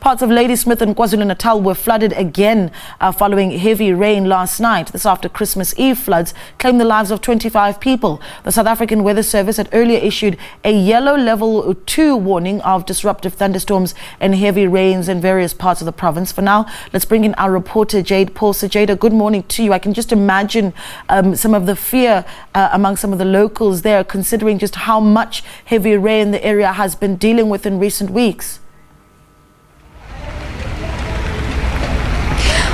Parts of Ladysmith and KwaZulu-Natal were flooded again following heavy rain last night. This after Christmas Eve floods claimed the lives of 25 people. The South African Weather Service had earlier issued a yellow level 2 warning of disruptive thunderstorms and heavy rains in various parts of the province. For now, let's bring in our reporter Jayed-Leigh Paulse. Jayed, good morning to you. I can just imagine some of the fear among some of the locals there, considering just how much heavy rain the area has been dealing with in recent weeks.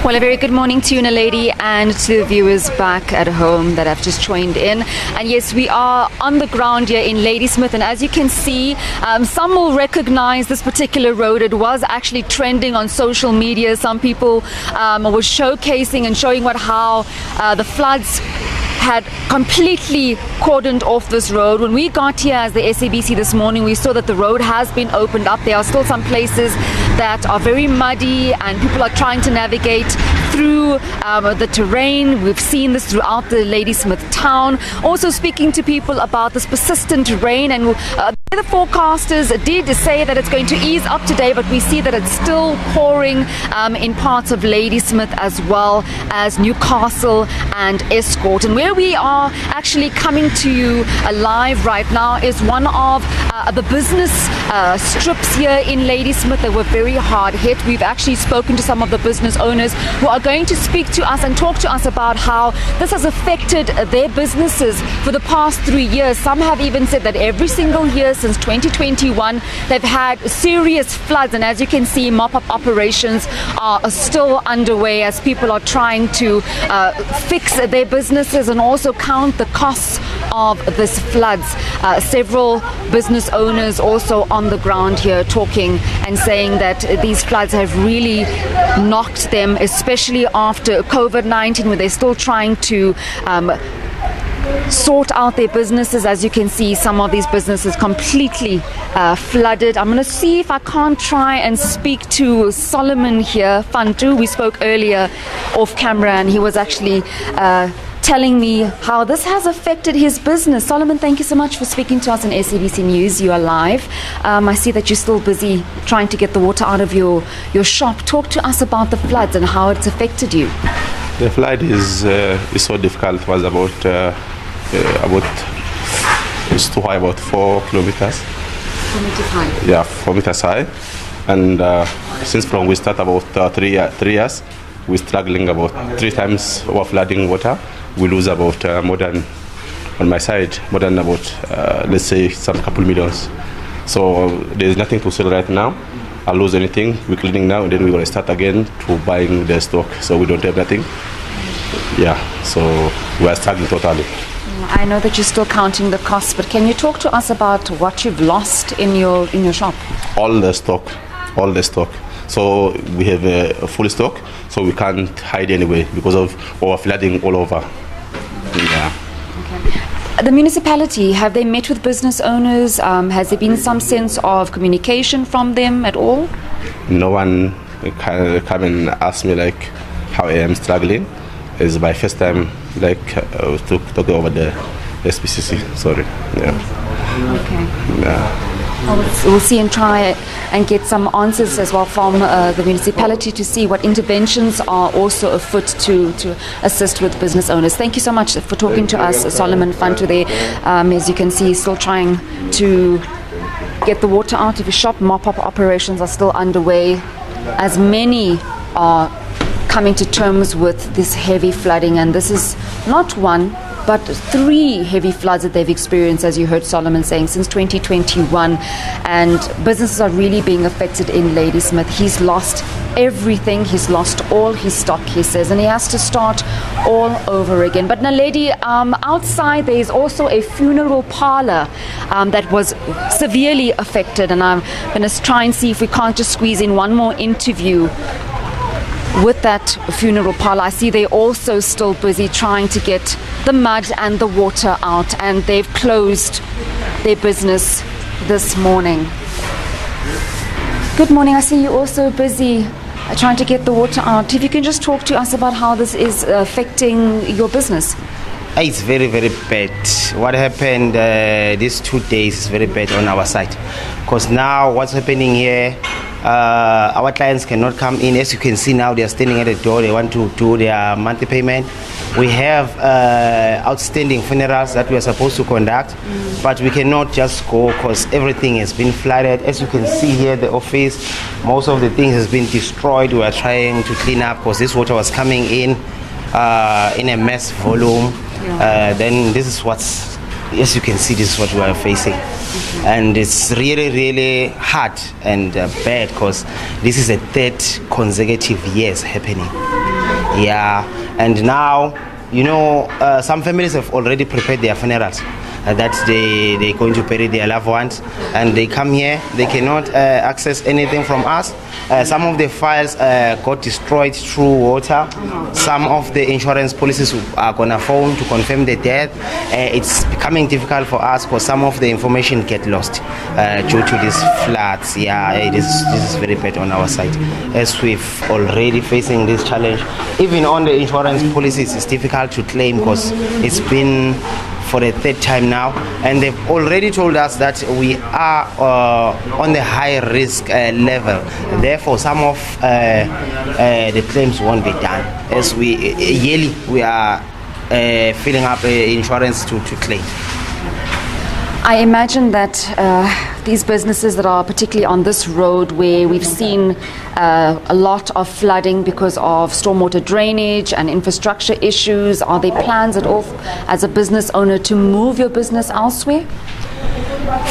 Well, a very good morning to you, Naledi, and to the viewers back at home that have just joined in. And yes, we are on the ground here in Ladysmith, and as you can see, some will recognize this particular road. It was actually trending on social media. Some people were showcasing and showing how the floods had completely cordoned off this road. When we got here as the SABC this morning, we saw that the road has been opened up. There are still some places that are very muddy and people are trying to navigate through the terrain. We've seen this throughout the Ladysmith town. Also speaking to people about this persistent rain, and the forecasters did say that it's going to ease up today, but we see that it's still pouring in parts of Ladysmith as well as Newcastle and Escort. And where we are actually coming to you live right now is one of the business strips here in Ladysmith that were very hard hit. We've actually spoken to some of the business owners who are going to speak to us and talk to us about how this has affected their businesses for the past 3 years. Some have even said that every single year since 2021 they've had serious floods, and as you can see, mop-up operations are still underway as people are trying to fix their businesses and also count the costs of this floods. Several business owners also on the ground here talking and saying that these floods have really knocked them, especially after COVID-19, where they're still trying to sort out their businesses. As you can see, some of these businesses completely flooded. I'm going to see if I can't try and speak to Solomon here, Fantu. We spoke earlier off camera and he was actually telling me how this has affected his business. Solomon, thank you so much for speaking to us on SABC News. You are live. I see that you're still busy trying to get the water out of your shop. Talk to us about the floods and how it's affected you. The flood is so difficult. It was about it's too high, about 4 kilometers. 4 meters high. Yeah, 4 meters high. And since from we start about 3 years, we're struggling about 3 times over flooding water. We lose about more than, on my side, more than about let's say some couple millions. So there's nothing to sell right now. I lose anything. We're cleaning now, and then we're going to start again to buying the stock. So we don't have nothing. Yeah, so we are struggling totally. I know that you're still counting the costs, but can you talk to us about what you've lost in your shop? All the stock. So we have a full stock, so we can't hide anyway because of our flooding all over. Yeah. Okay. The municipality, have they met with business owners? Has there been some sense of communication from them at all? No one can come and ask me like how I am struggling. It's my first time to talk over the SPCC. Sorry. Yeah. Okay. Yeah. We'll see and try and get some answers as well from the municipality to see what interventions are also afoot to assist with business owners. Thank you so much for talking to us, Solomon Fantu there. As you can see, still trying to get the water out of his shop. Mop-up operations are still underway as many are coming to terms with this heavy flooding, and this is not one but 3 heavy floods that they've experienced, as you heard Solomon saying, since 2021. And businesses are really being affected in Ladysmith. He's lost everything. He's lost all his stock, he says, and he has to start all over again. But Naledi, outside there is also a funeral parlor that was severely affected, and I'm going to try and see if we can't just squeeze in one more interview with that funeral parlor. I see they're also still busy trying to get the mud and the water out, and they've closed their business this morning. Good morning. I see you're also busy trying to get the water out. If you can just talk to us about how this is affecting your business. It's very, very bad. What happened these 2 days is very bad on our side. Because now what's happening here, our clients cannot come in. As you can see now, they are standing at the door. They want to do their monthly payment. We have outstanding funerals that we are supposed to conduct, but we cannot just go because everything has been flooded. As you can see here, the office, most of the things has been destroyed. We are trying to clean up because this water was coming in a mass volume. Then this is what's, as you can see, this is what we are facing. And it's really, really hard and bad because this is the 3rd consecutive years happening. Yeah, and now, you know, some families have already prepared their funerals. That they're going to bury their loved ones, and they come here, they cannot access anything from us. Some of the files got destroyed through water. Some of the insurance policies are gonna phone to confirm the death. It's becoming difficult for us because some of the information get lost due to these floods. Yeah, this is very bad on our side, as we've already facing this challenge. Even on the insurance policies, it's difficult to claim because it's been for the 3rd time now, and they've already told us that we are on the high risk level. Therefore, some of the claims won't be done, as we yearly we are filling up insurance to claim. I imagine that these businesses that are particularly on this road where we've seen a lot of flooding because of stormwater drainage and infrastructure issues, are there plans at all as a business owner to move your business elsewhere?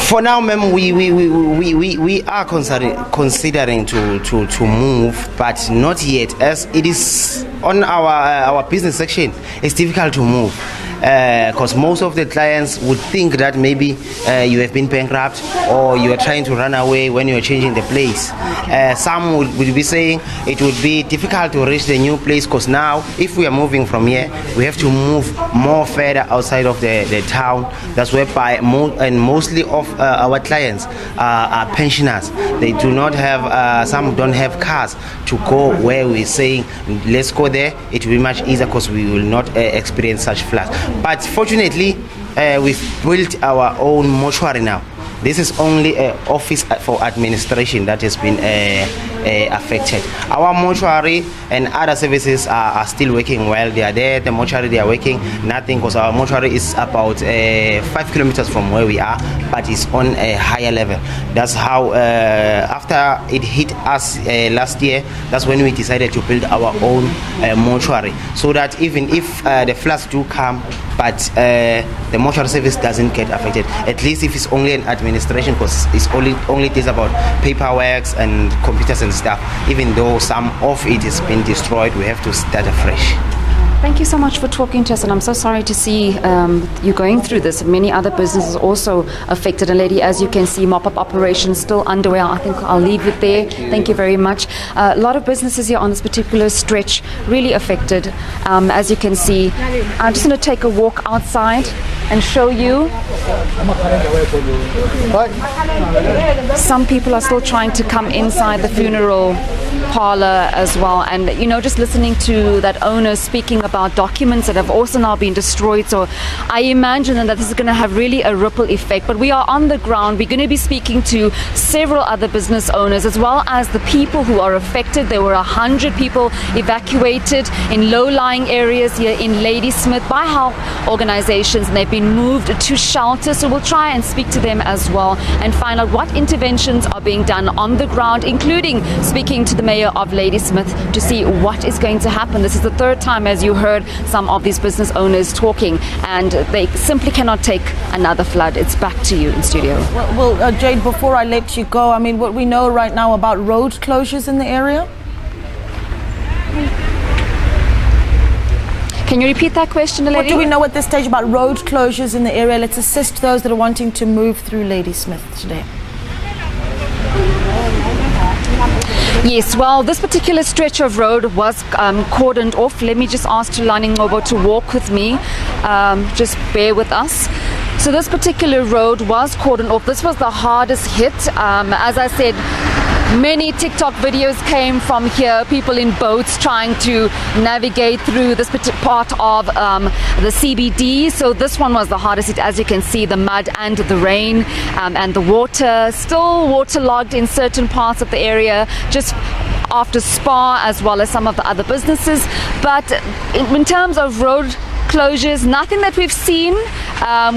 For now, ma'am, we are considering to move, but not yet, as it is on our business section. It's difficult to move because most of the clients would think that maybe you have been bankrupt or you are trying to run away when you are changing the place. Some would be saying it would be difficult to reach the new place because now if we are moving from here, we have to move more further outside of the town. That's whereby mostly of our clients are pensioners. They do not have, some don't have cars to go where we're saying let's go there. It will be much easier because we will not experience such floods. But fortunately, we've built our own mortuary now. This is only an office for administration that has been affected. Our mortuary and other services are still working well. They are there, the mortuary, they are working. Nothing, because our mortuary is about 5 kilometers from where we are, but it's on a higher level. That's how, after it hit us last year, that's when we decided to build our own mortuary, so that even if the floods do come, but the mortuary service doesn't get affected. At least if it's only an administration, because it's only this about paperwork and computers and stuff. Even though some of it has been destroyed, we have to start afresh. Thank you so much for talking to us, and I'm so sorry to see you going through this. Many other businesses also affected. And lady, as you can see, mop-up operations still underway. I think I'll leave it there. Thank you very much. A lot of businesses here on this particular stretch really affected. As you can see, I'm just going to take a walk outside and show you. Some people are still trying to come inside the funeral parlor as well, and you know, just listening to that owner speaking about documents that have also now been destroyed. So I imagine that this is going to have really a ripple effect. But we are on the ground. We're going to be speaking to several other business owners as well as the people who are affected. There were 100 people evacuated in low-lying areas here in Ladysmith by health organizations, and they've been moved to shelter. So we'll try and speak to them as well and find out what interventions are being done on the ground, including speaking to the mayor of Ladysmith to see what is going to happen. This is the third time, as you heard some of these business owners talking, and they simply cannot take another flood. It's back to you in studio. Well, Jade, before I let you go, I mean, what we know right now about road closures in the area? Can you repeat that question, lady? What do we know at this stage about road closures in the area? Let's assist those that are wanting to move through Ladysmith today. Yes, well, this particular stretch of road was cordoned off. Let me just ask Tulani Ngobo to walk with me. Just bear with us. So this particular road was cordoned off. This was the hardest hit. As I said, Many TikTok videos came from here, people in boats trying to navigate through this part of the CBD. So this one was the hardest hit, as you can see, the mud and the rain and the water, still waterlogged in certain parts of the area, just after Spa as well as some of the other businesses. But in terms of road closures, nothing that we've seen.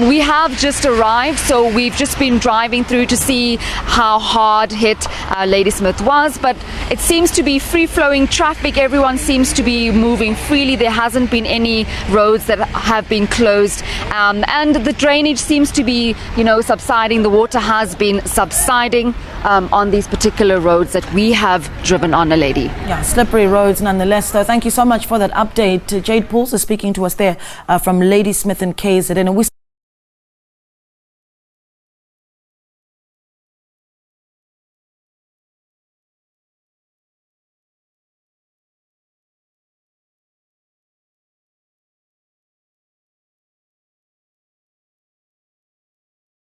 We have just arrived, so we've just been driving through to see how hard hit Ladysmith was, but it seems to be free-flowing traffic. Everyone seems to be moving freely. There hasn't been any roads that have been closed, and the drainage seems to be, subsiding. The water has been subsiding on these particular roads that we have driven on, a lady. Yeah, slippery roads nonetheless, though. Thank you so much for that update. Jayed-Leigh Paulse is speaking to us there from Ladysmith and KZN. And we